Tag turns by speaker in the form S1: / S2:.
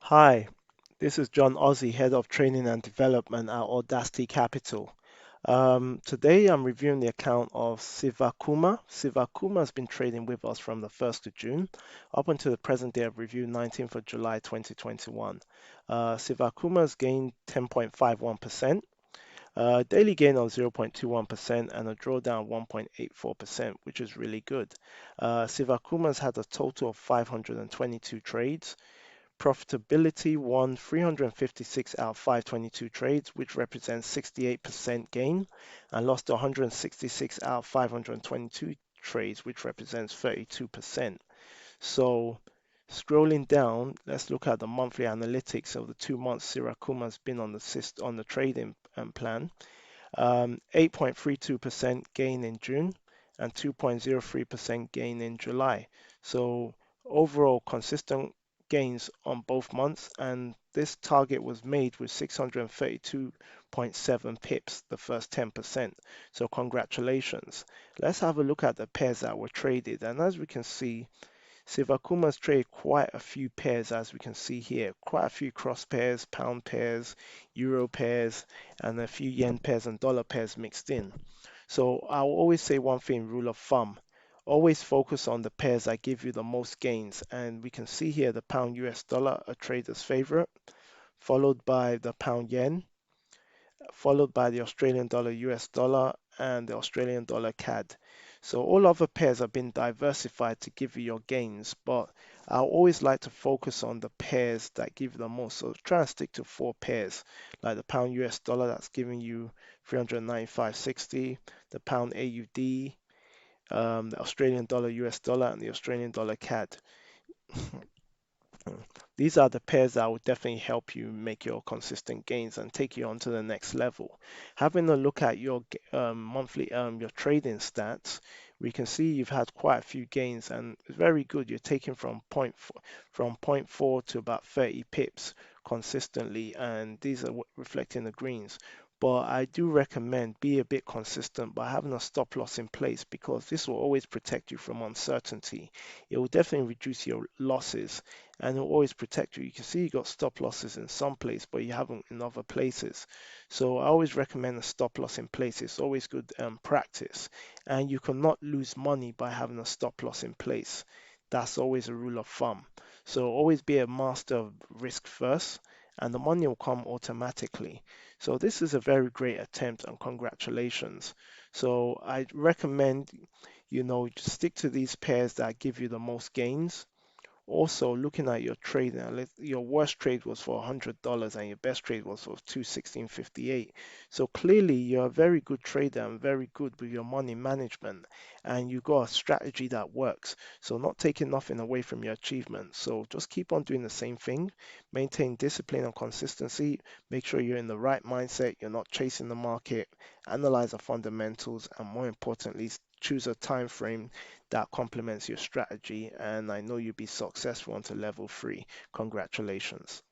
S1: Hi, this is John Ozzie, Head of Training and Development at AudaCity Capital. Today I'm reviewing the account of SIVAKUMAR. SIVAKUMAR has been trading with us from the 1st of June up until the present day of review, 19th of July 2021. SIVAKUMAR has gained 10.51%, daily gain of 0.21%, and a drawdown of 1.84%, which is really good. SIVAKUMAR has had a total of 522 trades. Profitability won 356 out of 522 trades, which represents 68% gain, and lost 166 out of 522 trades, which represents 32%. So scrolling down, let's look at the monthly analytics of the 2 months Sirakuma has been on the trading plan. 8.32% gain in June and 2.03% gain in July. So overall consistent gains on both months, and this target was made with 632.7 pips, the first 10%. So congratulations. Let's have a look at the pairs that were traded, and as we can see, Sivakuma's traded quite a few pairs, as we can see here, quite a few cross pairs, pound pairs, euro pairs, and a few yen pairs and dollar pairs mixed in. So I'll always say one thing, rule of thumb, always focus on the pairs that give you the most gains. And we can see here the pound US dollar, a trader's favorite, followed by the pound yen, followed by the Australian dollar US dollar, and the Australian dollar CAD. So all other pairs have been diversified to give you your gains, but I always like to focus on the pairs that give you the most. So try and stick to 4 pairs, like the pound US dollar that's giving you 395.60, the pound AUD, the Australian dollar US dollar, and the Australian dollar CAD. These are the pairs that will definitely help you make your consistent gains and take you on to the next level. Having a look at your monthly your trading stats, we can see you've had quite a few gains, and it's very good. You're taking from point 4 to about 30 pips consistently, and these are reflecting the greens. But I do recommend be a bit consistent by having a stop loss in place, because this will always protect you from uncertainty. It will definitely reduce your losses, and it'll always protect you. You can see you got stop losses in some place, but you haven't in other places. So I always recommend a stop loss in place. It's always good practice, and you cannot lose money by having a stop loss in place. That's always a rule of thumb. So always be a master of risk first, and the money will come automatically. So this is a very great attempt, and congratulations. So I recommend, just stick to these pairs that give you the most gains. Also, looking at your trade now, your worst trade was for $100 and your best trade was for 216.58. So clearly, you're a very good trader and very good with your money management, and you got a strategy that works. So not taking nothing away from your achievement. So just keep on doing the same thing, maintain discipline and consistency, make sure you're in the right mindset, you're not chasing the market, analyze the fundamentals, and more importantly, choose a time frame that complements your strategy, and I know you'll be successful onto level 3. Congratulations.